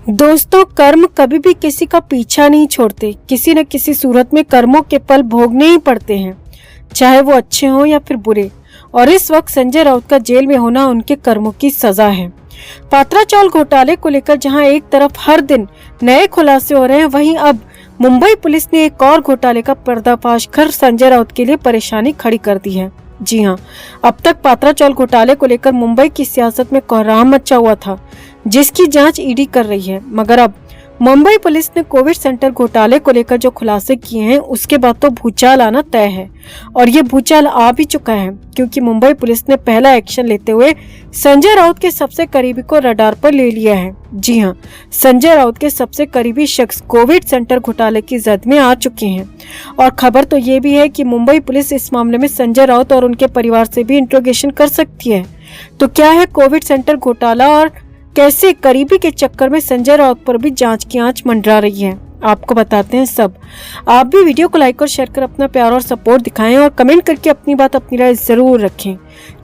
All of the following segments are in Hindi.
दोस्तों, कर्म कभी भी किसी का पीछा नहीं छोड़ते। किसी न किसी सूरत में कर्मों के फल भोगने ही पड़ते हैं, चाहे वो अच्छे हों या फिर बुरे। और इस वक्त संजय राउत का जेल में होना उनके कर्मों की सजा है। पात्रा चावल घोटाले को लेकर जहां एक तरफ हर दिन नए खुलासे हो रहे हैं, वहीं अब मुंबई पुलिस ने एक और घोटाले का पर्दाफाश कर संजय राउत के लिए परेशानी खड़ी कर दी है। जी हां, अब तक पात्रा चावल घोटाले को लेकर मुंबई की सियासत में कोहराम मचा हुआ था, जिसकी जांच ईडी कर रही है। मगर अब मुंबई पुलिस ने कोविड सेंटर घोटाले को लेकर जो खुलासे किए हैं, उसके बाद तो भूचाल आना तय है। और ये भूचाल आ भी चुका है, क्योंकि मुंबई पुलिस ने पहला एक्शन लेते हुए संजय राउत के सबसे करीबी को रडार पर ले लिया है। जी हां, संजय राउत के सबसे करीबी शख्स कोविड सेंटर घोटाले की जद में आ चुके हैं। और खबर तो ये भी है कि मुंबई पुलिस इस मामले में संजय राउत और उनके परिवार से भी इंट्रोगेशन कर सकती है। तो क्या है कोविड सेंटर घोटाला और कैसे करीबी के चक्कर में संजय राउत पर भी जांच की आंच मंडरा रही है, आपको बताते हैं सब। आप भी वीडियो को लाइक और शेयर कर अपना प्यार और सपोर्ट दिखाएं और कमेंट करके अपनी बात अपनी राय जरूर रखें।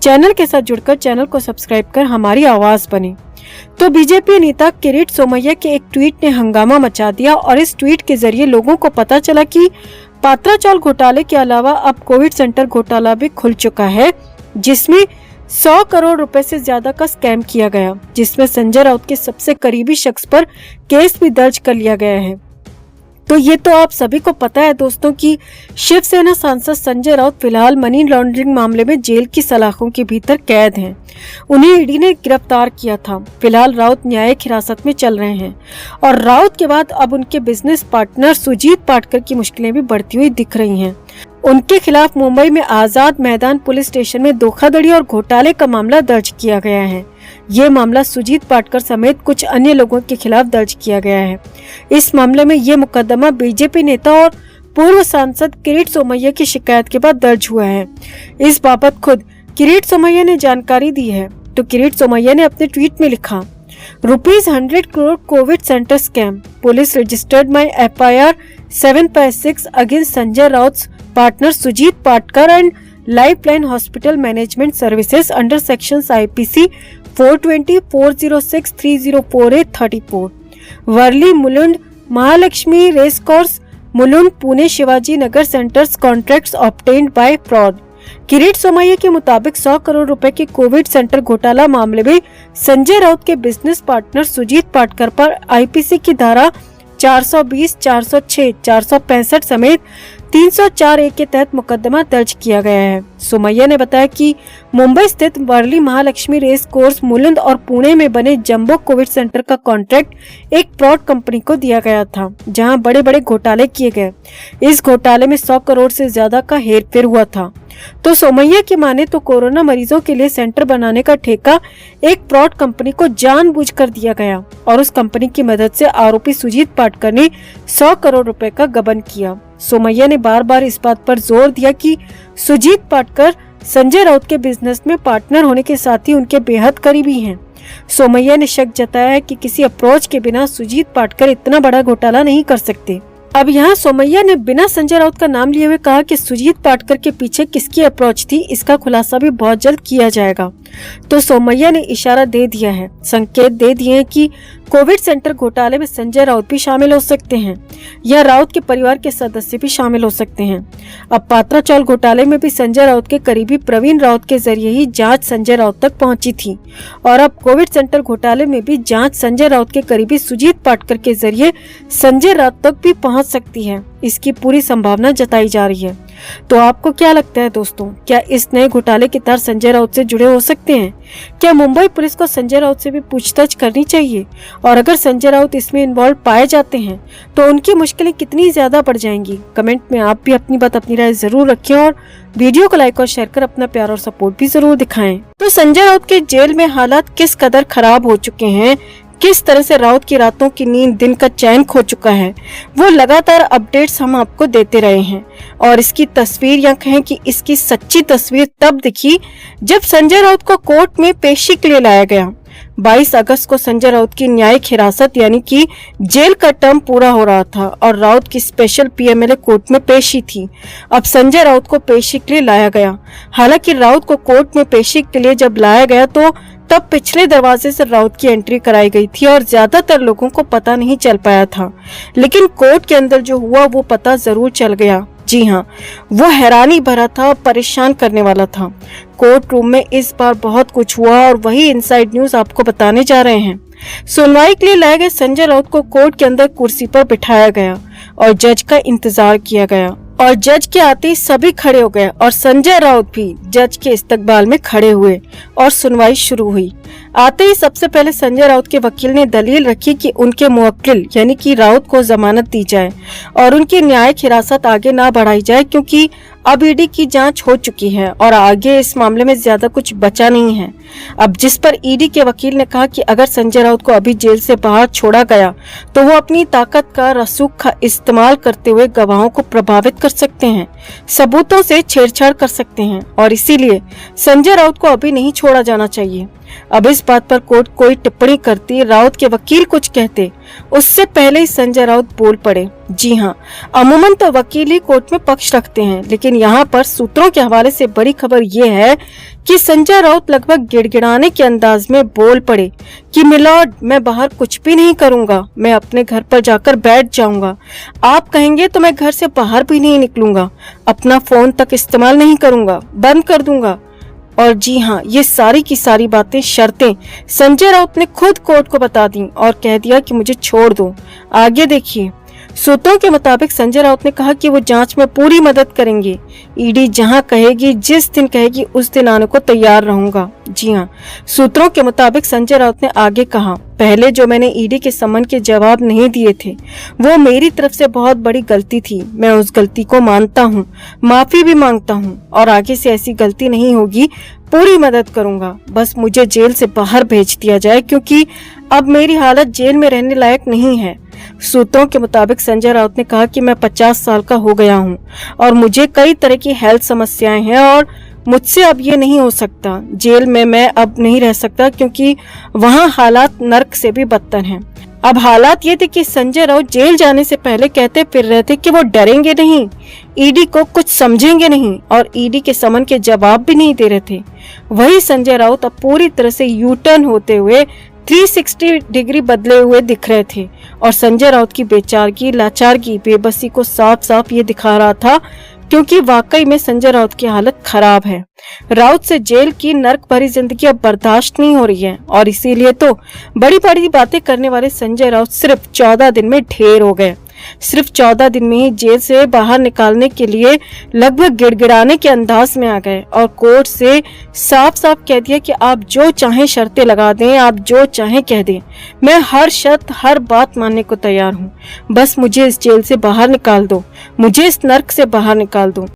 चैनल के साथ जुड़कर चैनल को सब्सक्राइब कर हमारी आवाज बने। तो बीजेपी नेता किरीट सोमैया के एक ट्वीट ने हंगामा मचा दिया और इस ट्वीट के जरिए लोगों को पता चला कि पात्रा चावल घोटाले के अलावा अब कोविड सेंटर घोटाला भी खुल चुका है, जिसमें 100 करोड़ रुपए से ज्यादा का स्कैम किया गया, जिसमें संजय राउत के सबसे करीबी शख्स पर केस भी दर्ज कर लिया गया है। तो ये तो आप सभी को पता है दोस्तों कि शिवसेना सांसद संजय राउत फिलहाल मनी लॉन्ड्रिंग मामले में जेल की सलाखों के भीतर कैद हैं। उन्हें ईडी ने गिरफ्तार किया था। फिलहाल राउत न्यायिक हिरासत में चल रहे हैं और राउत के बाद अब उनके बिजनेस पार्टनर सुजीत पाटकर की मुश्किलें भी बढ़ती हुई दिख रही हैं। उनके खिलाफ मुंबई में आजाद मैदान पुलिस स्टेशन में धोखाधड़ी और घोटाले का मामला दर्ज किया गया है। ये मामला सुजीत पाटकर समेत कुछ अन्य लोगों के खिलाफ दर्ज किया गया है। इस मामले में ये मुकदमा बीजेपी नेता और पूर्व सांसद किरीट सोमैया की शिकायत के बाद दर्ज हुआ है। इस बाबत खुद किरीट सोमैया ने जानकारी दी है। तो किरीट सोमैया ने अपने ट्वीट में लिखा, ₹100 crore COVID centre scam, police registered my FIR 7/6 against Sanjay Raut partner Sujit Patkar and Lifeline Hospital Management Services under sections IPC 420, 406, 304A, 34. Worli Mulund Mahalakshmi race course Mulund Pune Shivaji Nagar centres contracts obtained by fraud. Kirit Somaiya के मुताबिक 100 करोड़ रुपए के कोविड सेंटर घोटाला मामले में संजय राउत के बिजनेस पार्टनर सुजीत पाटकर पर IPC की धारा 420, 406, 465 समेत 304A के तहत मुकदमा दर्ज किया गया है। सोमैया ने बताया कि मुंबई स्थित वर्ली महालक्ष्मी रेस कोर्स मुलुंद और पुणे में बने जंबो कोविड सेंटर का कॉन्ट्रैक्ट एक फ्रॉड कंपनी को दिया गया था, जहां बड़े बड़े घोटाले किए गए। इस घोटाले में 100 करोड़ से ज्यादा का हेरफेर हुआ था। तो सोमैया की माने तो कोरोना मरीजों के लिए सेंटर बनाने का ठेका एक फ्रॉड कंपनी को जानबूझकर दिया गया और उस कंपनी की मदद से आरोपी सुजीत पाटकर ने 100 करोड़ रुपए का गबन किया। सोमैया ने बार बार इस बात पर जोर दिया कि सुजीत पाटकर संजय राउत के बिजनेस में पार्टनर होने के साथ ही उनके बेहद करीबी हैं। सोमैया ने शक जताया है कि किसी अप्रोच के बिना सुजीत पाटकर इतना बड़ा घोटाला नहीं कर सकते। अब यहाँ सोमैया ने बिना संजय राउत का नाम लिए हुए कहा कि सुजीत पाटकर के पीछे किसकी अप्रोच थी, इसका खुलासा भी बहुत जल्द किया जाएगा। तो सोमैया ने इशारा दे दिया है, संकेत दे दिए हैं कि कोविड सेंटर घोटाले में संजय राउत भी शामिल हो सकते हैं या राउत के परिवार के सदस्य भी शामिल हो सकते हैं। अब पात्रा चावल घोटाले में भी संजय राउत के करीबी प्रवीण राउत के जरिए ही जांच संजय राउत तक पहुंची थी और अब कोविड सेंटर घोटाले में भी जांच संजय राउत के करीबी सुजीत पाटकर के जरिए संजय राउत तक भी पहुंच सकती है। इसकी पूरी संभावना जताई जा रही है। तो आपको क्या लगता है दोस्तों, क्या इस नए घोटाले के तार संजय राउत से जुड़े हो सकते हैं? क्या मुंबई पुलिस को संजय राउत से भी पूछताछ करनी चाहिए? और अगर संजय राउत इसमें इन्वॉल्व पाए जाते हैं तो उनकी मुश्किलें कितनी ज्यादा बढ़ जाएंगी? कमेंट में आप भी अपनी बात अपनी राय जरूर रखें और वीडियो को लाइक और शेयर कर अपना प्यार और सपोर्ट भी जरूर दिखाएं। तो संजय राउत के जेल में हालात किस कदर खराब हो चुके हैं, किस तरह से राउत की रातों की नींद दिन का चैन खो चुका है, वो लगातार अपडेट्स हम आपको देते रहे हैं। और इसकी तस्वीर या कहें कि इसकी सच्ची तस्वीर तब दिखी जब संजय राउत को कोर्ट में पेशी के लिए लाया गया। 22 अगस्त को संजय राउत की न्यायिक हिरासत यानी कि जेल का टर्म पूरा हो रहा था और राउत की स्पेशल PMLA कोर्ट में पेशी थी। अब संजय राउत को पेशी के लिए लाया गया। हालांकि राउत को कोर्ट में पेशी के लिए जब लाया गया तो तब पिछले दरवाजे से राउत की एंट्री कराई गई थी और ज्यादातर लोगों को पता नहीं चल पाया था, लेकिन कोर्ट के अंदर जो हुआ वो पता जरूर चल गया। जी हाँ, वो हैरानी भरा था और परेशान करने वाला था। कोर्ट रूम में इस बार बहुत कुछ हुआ और वही इनसाइड न्यूज आपको बताने जा रहे हैं। सुनवाई के लिए लाए गए संजय राउत को कोर्ट के अंदर कुर्सी पर बिठाया गया और जज का इंतजार किया गया और जज के आते ही सभी खड़े हो गए और संजय राउत भी जज के इस्तकबाल में खड़े हुए और सुनवाई शुरू हुई। आते ही सबसे पहले संजय राउत के वकील ने दलील रखी कि उनके मुवक्किल यानी कि राउत को जमानत दी जाए और उनकी न्यायिक हिरासत आगे ना बढ़ाई जाए, क्योंकि अब ईडी की जांच हो चुकी है और आगे इस मामले में ज्यादा कुछ बचा नहीं है। अब जिस पर ईडी के वकील ने कहा कि अगर संजय राउत को अभी जेल से बाहर छोड़ा गया तो वो अपनी ताकत का रसूख का इस्तेमाल करते हुए गवाहों को प्रभावित कर सकते हैं, सबूतों से छेड़छाड़ कर सकते हैं और इसीलिए संजय राउत को अभी नहीं छोड़ा जाना चाहिए। अब इस बात पर कोर्ट कोई टिप्पणी करती, राउत के वकील कुछ कहते, उससे पहले ही संजय राउत बोल पड़े। जी हाँ, अमूमन तो वकील ही कोर्ट में पक्ष रखते हैं, लेकिन यहाँ पर सूत्रों के हवाले से बड़ी खबर ये है कि संजय राउत लगभग गिड़गिड़ाने के अंदाज में बोल पड़े कि मिलॉर्ड, मैं बाहर कुछ भी नहीं करूंगा, मैं अपने घर पर जाकर बैठ जाऊंगा। आप कहेंगे तो मैं घर से बाहर भी नहीं निकलूंगा, अपना फोन तक इस्तेमाल नहीं करूंगा, बंद कर दूंगा। और जी हाँ, ये सारी की सारी बातें, शर्तें संजय राउत ने खुद कोर्ट को बता दी और कह दिया कि मुझे छोड़ दो। आगे देखिए, सूत्रों के मुताबिक संजय राउत ने कहा कि वो जांच में पूरी मदद करेंगे। ईडी जहां कहेगी, जिस दिन कहेगी, उस दिन आने को तैयार रहूंगा। जी हाँ, सूत्रों के मुताबिक संजय राउत ने आगे कहा, पहले जो मैंने ईडी के सम्मन के जवाब नहीं दिए थे वो मेरी तरफ से बहुत बड़ी गलती थी। मैं उस गलती को मानता हूँ, माफी भी मांगता हूँ और आगे से ऐसी गलती नहीं होगी, पूरी मदद करूंगा। बस मुझे जेल से बाहर भेज दिया जाए, क्योंकि अब मेरी हालत जेल में रहने लायक नहीं है। सूत्रों के मुताबिक संजय राउत ने कहा कि मैं 50 साल का हो गया हूँ और मुझे कई तरह की हेल्थ समस्याएं हैं और मुझसे अब ये नहीं हो सकता। जेल में मैं अब नहीं रह सकता, क्योंकि वहाँ हालात नर्क से भी बदतर हैं। अब हालात ये थे कि संजय राउत जेल जाने से पहले कहते फिर रहे थे कि वो डरेंगे नहीं, ईडी को कुछ समझेंगे नहीं और ईडी के समन के जवाब भी नहीं दे रहे थे। वही संजय राउत अब पूरी तरह से यू टर्न होते हुए 360 डिग्री बदले हुए दिख रहे थे और संजय राउत की बेचारगी, लाचारगी, बेबसी को साफ साफ ये दिखा रहा था, क्योंकि वाकई में संजय राउत की हालत खराब है। राउत से जेल की नर्क भरी जिंदगी अब बर्दाश्त नहीं हो रही है और इसीलिए तो बड़ी बड़ी बातें करने वाले संजय राउत सिर्फ 14 दिन में ढेर हो गए। सिर्फ 14 दिन में ही जेल से बाहर निकालने के लिए लगभग गिड़गिड़ाने के अंदाज में आ गए और कोर्ट से साफ साफ कह दिया कि आप जो चाहें शर्तें लगा दें, आप जो चाहें कह दें, मैं हर शर्त, हर बात मानने को तैयार हूँ। बस मुझे इस जेल से बाहर निकाल दो, मुझे इस नर्क से बाहर निकाल दो।